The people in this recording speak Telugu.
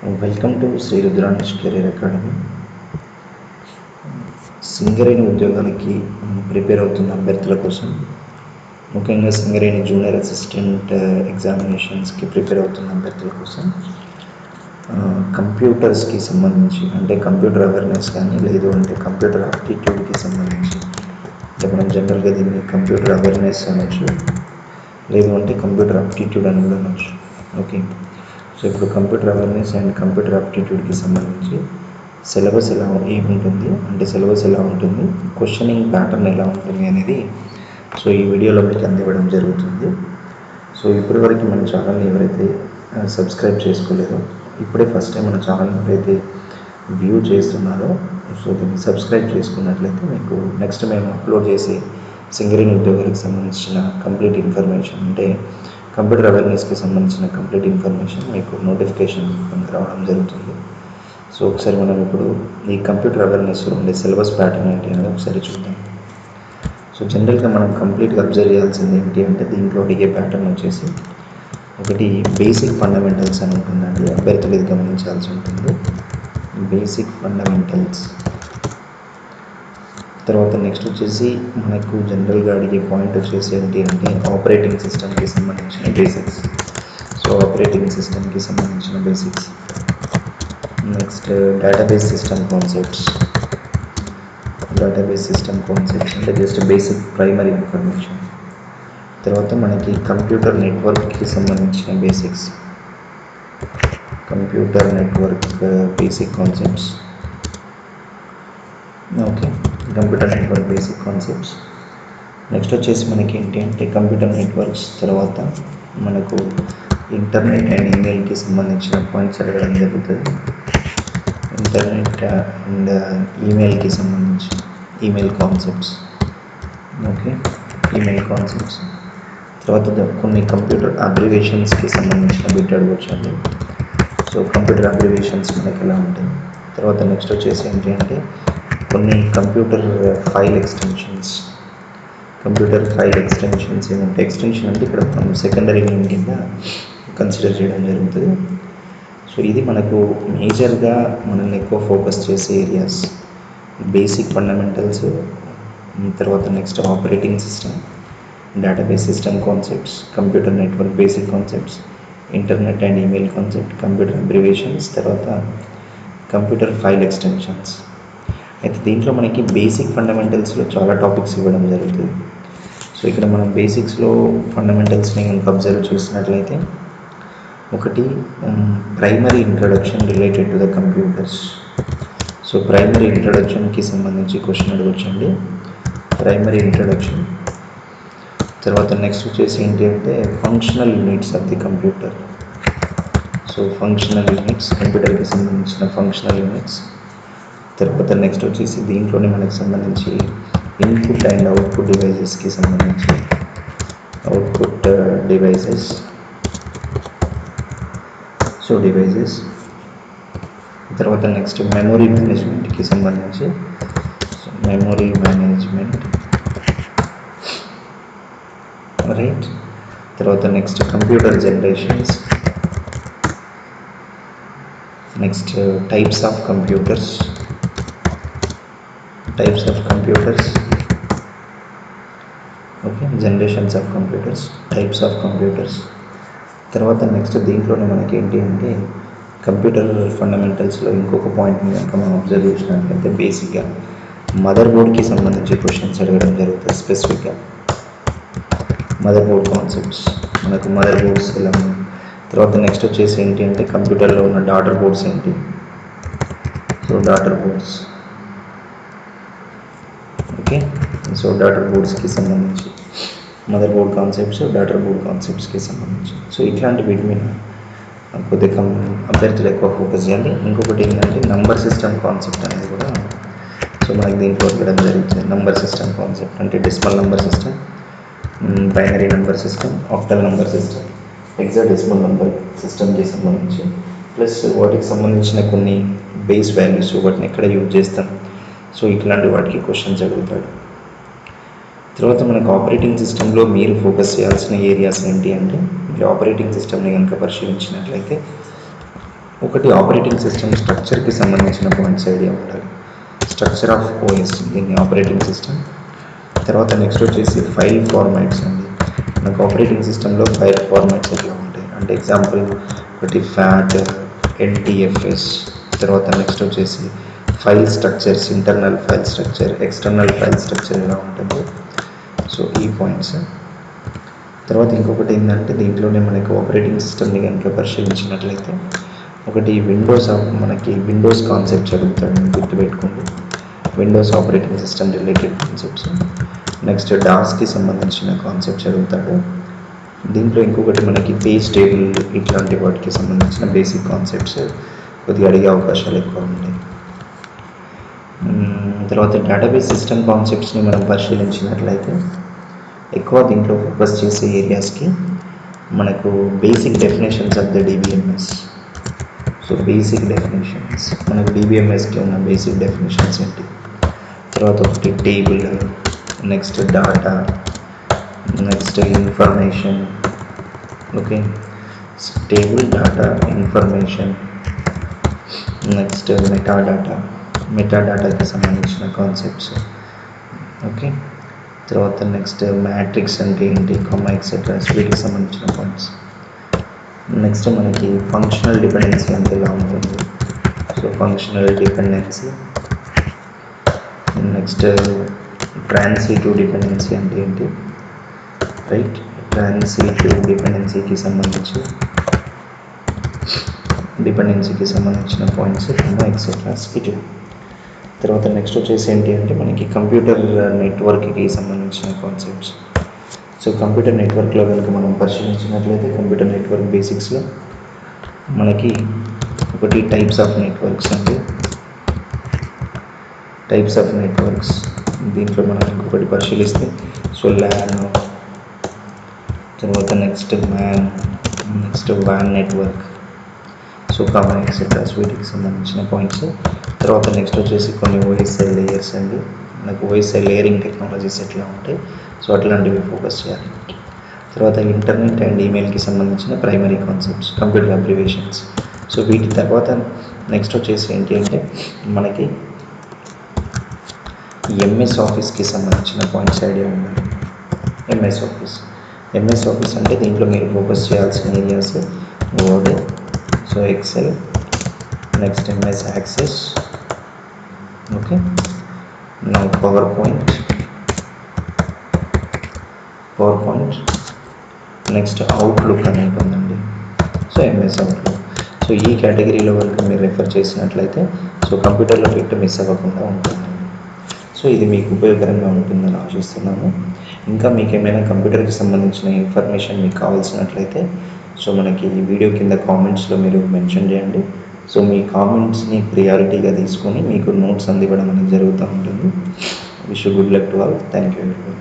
Welcome to Shri Rudransh career academy. Singareni ఉద్యోగాలకి ప్రిపేర్ అవుతున్న అభ్యర్థుల కోసం, ముఖ్యంగా సింగరేణి జూనియర్ అసిస్టెంట్ ఎగ్జామినేషన్స్కి ప్రిపేర్ అవుతున్న అభ్యర్థుల కోసం కంప్యూటర్స్కి సంబంధించి, అంటే కంప్యూటర్ అవేర్నెస్ కానీ, లేదు అంటే కంప్యూటర్ ఆప్టిట్యూడ్కి సంబంధించి, అంటే మనం జనరల్గా దీన్ని కంప్యూటర్ అవేర్నెస్ అనొచ్చు, లేదు అంటే కంప్యూటర్ ఆప్టిట్యూడ్ అని కూడా అనొచ్చు. ఓకే, సో ఇప్పుడు కంప్యూటర్ అవేర్నెస్ అండ్ కంప్యూటర్ ఆప్టిట్యూడ్కి సంబంధించి సిలబస్ ఏముంటుంది, అంటే సిలబస్ ఎలా ఉంటుంది, క్వశ్చనింగ్ ప్యాటర్న్ ఎలా ఉంటుంది అనేది సో ఈ వీడియోలో మీకు అందివ్వడం జరుగుతుంది. సో ఇప్పటివరకు మన ఛానల్ని ఎవరైతే సబ్స్క్రైబ్ చేసుకోలేదో, ఇప్పుడే ఫస్ట్ టైం మన ఛానల్ని ఎవరైతే వ్యూ చేస్తున్నారో, సో దీన్ని సబ్స్క్రైబ్ చేసుకున్నట్లయితే మీకు నెక్స్ట్ మేము అప్లోడ్ చేసే సింగరేణి ఉద్యోగాలకు సంబంధించిన కంప్లీట్ ఇన్ఫర్మేషన్, అంటే కంప్యూటర్ అవేర్నెస్కి సంబంధించిన కంప్లీట్ ఇన్ఫర్మేషన్ మీకు నోటిఫికేషన్ రావడం జరుగుతుంది. సో ఒకసారి మనం ఇప్పుడు ఈ కంప్యూటర్ అవేర్నెస్లో ఉండే సిలబస్ ప్యాటర్న్ ఏంటి అనేది ఒకసారి చూద్దాం. సో జనరల్గా మనం కంప్లీట్గా అబ్జర్వ్ చేయాల్సింది ఏంటి అంటే, దీంట్లో అడిగే ప్యాటర్న్ వచ్చేసి ఒకటి బేసిక్ ఫండమెంటల్స్ అని ఉంటుందండి. అభ్యర్థులు ఇది గమనించాల్సి ఉంటుంది. బేసిక్ ఫండమెంటల్స్ తర్వాత నెక్స్ట్ వచ్చేసి మనకు జనరల్గా అడిగే పాయింట్ వచ్చేసి ఏంటి అంటే ఆపరేటింగ్ సిస్టమ్కి సంబంధించిన బేసిక్స్. సో ఆపరేటింగ్ సిస్టమ్కి సంబంధించిన basics. Next database system concepts. Database system concepts అంటే జస్ట్ బేసిక్ ప్రైమరీ ఇన్ఫర్మేషన్. తర్వాత మనకి కంప్యూటర్ నెట్వర్క్కి సంబంధించిన basics, computer network basic concepts. Okay, computer network basic concepts. Next వచ్చేసి మనకి ఏంటి అంటే కంప్యూటర్ నెట్వర్క్స్ తర్వాత మనకు ఇంటర్నెట్ అండ్ ఈమెయిల్కి సంబంధించిన పాయింట్స్ అడగడం జరుగుతుంది. ఇంటర్నెట్ అండ్ ఈమెయిల్కి సంబంధించి email concepts. Okay, email concepts. తర్వాత కొన్ని కంప్యూటర్ అబ్రివేషన్స్కి సంబంధించిన బిట్ అడగొచ్చండి. సో కంప్యూటర్ అబ్రివేషన్స్ మనకి ఎలా ఉంటాయి. తర్వాత నెక్స్ట్ వచ్చేసి ఏంటి అంటే కొన్ని computer file extensions. Computer file extensions ఏమంటే, ఎక్స్టెన్షన్ అంటే ఇక్కడ మనం సెకండరీ నేమ్ కింద కన్సిడర్ చేయడం జరుగుతుంది. సో ఇది మనకు మేజర్గా మనల్ని ఎక్కువ ఫోకస్ చేసే ఏరియాస్. బేసిక్ ఫండమెంటల్స్, తర్వాత next operating system, database system concepts, computer network basic concepts, internet and email concept, computer abbreviations, తర్వాత కంప్యూటర్ ఫైల్ ఎక్స్టెన్షన్స్. అయితే దీంట్లో మనకి బేసిక్ ఫండమెంటల్స్లో చాలా టాపిక్స్ ఇవ్వడం జరుగుతుంది. సో ఇక్కడ మనం బేసిక్స్లో ఫండమెంటల్స్ని కనుక అబ్జర్వ్ చేసినట్లయితే, ఒకటి primary introduction related to the computers. So primary ఇంట్రడక్షన్కి సంబంధించి క్వశ్చన్ అడగొచ్చండి, ప్రైమరీ ఇంట్రడక్షన్. తర్వాత నెక్స్ట్ వచ్చేసి ఏంటి అంటే functional units of the computer. So functional units, కంప్యూటర్కి సంబంధించిన ఫంక్షనల్ యూనిట్స్. తర్వాత నెక్స్ట్ వచ్చేసి దీంట్లోనే మనకు సంబంధించి ఇన్పుట్ అండ్ అవుట్పుట్ డివైజెస్కి సంబంధించి అవుట్పుట్ డివైజెస్. So devices. తర్వాత నెక్స్ట్ మెమొరీ మేనేజ్మెంట్కి సంబంధించి మెమొరీ మేనేజ్మెంట్, రైట్. తర్వాత next computer generations. Next types of computers, types of computers. Okay, generations of computers, types of computers. తర్వాత నెక్స్ట్ దీంట్లోనే మనకి ఏంటి అంటే కంప్యూటర్ ఫండమెంటల్స్లో ఇంకొక పాయింట్ని కనుక మనం అబ్జర్వ్ చేసినట్లయితే, బేసిక్గా మదర్ బోర్డ్కి సంబంధించి క్వశ్చన్స్ అడగడం జరుగుతుంది. స్పెసిఫిక్గా మదర్ బోర్డ్ కాన్సెప్ట్స్, మనకు మదర్ బోర్డ్స్ ఎలా ఉన్నాయి. తర్వాత నెక్స్ట్ వచ్చేసి ఏంటి అంటే కంప్యూటర్లో ఉన్న డాటర్ బోర్డ్స్ ఏంటి. So daughter boards. Okay, so daughter బోర్డ్స్కి సంబంధించి mother board concepts, daughter board కాన్సెప్ట్స్కి సంబంధించి. సో ఇట్లాంటి వీటి మీద కొద్దిగా అభ్యర్థులు ఎక్కువ ఫోకస్ చేయాలి. ఇంకొకటి ఏంటంటే నంబర్ సిస్టమ్ కాన్సెప్ట్ అనేది కూడా సో మనకి దీంట్లో ఇవ్వడం జరుగుతుంది. నంబర్ సిస్టమ్ కాన్సెప్ట్ అంటే decimal number system, binary number system, octal number system, hexadecimal number సిస్టమ్కి సంబంధించి, ప్లస్ వాటికి సంబంధించిన కొన్ని బేస్ వాల్యూస్, వాటిని ఎక్కడ యూజ్ చేస్తాం, సో ఇట్లాంటి వాటికి క్వశ్చన్స్ అడుగుతాడు. తర్వాత మనకు ఆపరేటింగ్ సిస్టంలో మీరు ఫోకస్ చేయాల్సిన ఏరియాస్ ఏంటి అంటే, మీరు ఆపరేటింగ్ సిస్టమ్ని కనుక పరిశీలించినట్లయితే ఒకటి ఆపరేటింగ్ సిస్టమ్ స్ట్రక్చర్కి సంబంధించిన పాయింట్స్ ఐడియా ఉండాలి. స్ట్రక్చర్ ఆఫ్ ఓఎస్ దీన్ని ఆపరేటింగ్ సిస్టమ్. తర్వాత నెక్స్ట్ వచ్చేసి ఫైల్ ఫార్మాట్స్ అండి. మనకు ఆపరేటింగ్ సిస్టంలో ఫైల్ ఫార్మాట్స్ ఎట్లా ఉంటాయి అంటే ఎగ్జాంపుల్ ఒకటి ఫ్యాట్, ఎన్టీఎఫ్ఎస్. తర్వాత నెక్స్ట్ వచ్చేసి file structures, internal file structure, external file structure ఎలా ఉంటుంది. సో ఈ పాయింట్స్. తర్వాత ఇంకొకటి ఏంటంటే దీంట్లోనే మనకు ఆపరేటింగ్ సిస్టమ్ని కనుక పరిశీలించినట్లయితే ఒకటి మనకి విండోస్ కాన్సెప్ట్స్ అడుగుతాడు, గుర్తుపెట్టుకోండి. Windows operating system related concepts. Next డాస్కి సంబంధించిన కాన్సెప్ట్స్ అడుగుతాడు. దీంట్లో ఇంకొకటి మనకి పేజ్ టేబుల్ ఇట్లాంటి వాటికి సంబంధించిన బేసిక్ కాన్సెప్ట్స్ కొద్దిగా అడిగే అవకాశాలు ఎక్కువ ఉంటాయి. తర్వాత డేటాబేస్ సిస్టమ్ కాన్సెప్ట్స్ని మనం పరిశీలించినట్లయితే ఎక్కువ దీంట్లో ఫోకస్ చేసే ఏరియాస్కి మనకు basic definitions of the DBMS. So basic definitions మనకు డిబిఎంఎస్కి ఉన్న బేసిక్ డెఫినేషన్స్ ఏంటి. తర్వాత ఒకటి table, next data, next information. Okay, table, data, information, next మెటాడాటాకి సంబంధించిన కాన్సెప్ట్స్. ఓకే, తర్వాత నెక్స్ట్ మ్యాట్రిక్స్ అంటే ఏంటి, కామా ఎక్సెట్రా, వీటికి సంబంధించిన పాయింట్స్. నెక్స్ట్ మనకి ఫంక్షనల్ డిపెండెన్సీ అంటే ఎలా ఉంటుంది. So functional dependency. Next transitive dependency అంటే ఏంటి, రైట్. ట్రాన్సిటివ్ డిపెండెన్సీకి సంబంధించిన పాయింట్స్, కామా ఎక్సెట్రా, ఇటు. తర్వాత నెక్స్ట్ వచ్చేసి ఏంటి అంటే మనకి కంప్యూటర్ నెట్వర్క్కి సంబంధించిన కాన్సెప్ట్స్. సో కంప్యూటర్ నెట్వర్క్లో కనుక మనం పరిశీలించినట్లయితే కంప్యూటర్ నెట్వర్క్ బేసిక్స్లో మనకి ఒకటి టైప్స్ ఆఫ్ నెట్వర్క్స్ అండి. టైప్స్ ఆఫ్ నెట్వర్క్స్ దీంట్లో మనం ఇంకొకటి పరిశీలిస్తే సో ల్యాన్, తర్వాత నెక్స్ట్ మ్యాన్, నెక్స్ట్ వాన్ నెట్వర్క్, సో కామన్ ఎక్సెట్రా, వీటికి సంబంధించిన పాయింట్స్. తర్వాత నెక్స్ట్ వచ్చేసి కొన్ని ఓఎస్ఐ లేయర్స్ అండి. మనకు ఓఎస్ఐ లేయరింగ్ టెక్నాలజీస్ ఎట్లా ఉంటాయి, సో అట్లాంటివి ఫోకస్ చేయాలి. తర్వాత ఇంటర్నెట్ అండ్ ఈమెయిల్కి సంబంధించిన primary concepts, computer abbreviations. So వీటి తర్వాత నెక్స్ట్ వచ్చేసి ఏంటి అంటే మనకి ఎంఎస్ ఆఫీస్కి సంబంధించిన పాయింట్స్ ఐడియా ఉండాలి. ఎంఎస్ ఆఫీస్ అంటే దీంట్లో మీరు ఫోకస్ చేయాల్సిన areas Word, so Excel, next MS Access, okay, PowerPoint, next Outlook అనేది ఉందండి. So MS outlook. సో ఈ కేటగిరీలో వరకు మీరు రెఫర్ చేసినట్లయితే సో కంప్యూటర్లో పెట్టి మిస్ అవ్వకుండా ఉంటుందండి. సో ఇది మీకు ఉపయోగకరంగా ఉంటుందని ఆశిస్తున్నాను. ఇంకా మీకు ఏమైనా కంప్యూటర్కి సంబంధించిన ఇన్ఫర్మేషన్ మీకు కావాల్సినట్లయితే సో మనకి ఈ వీడియో కింద కామెంట్స్లో మీరు మెన్షన్ చేయండి. సో మీ కామెంట్స్ని ప్రియారిటీగా తీసుకొని మీకు నోట్స్ అందివ్వడం అనేది జరుగుతూ ఉంటుంది. Wish you good luck to all. Thank you everyone.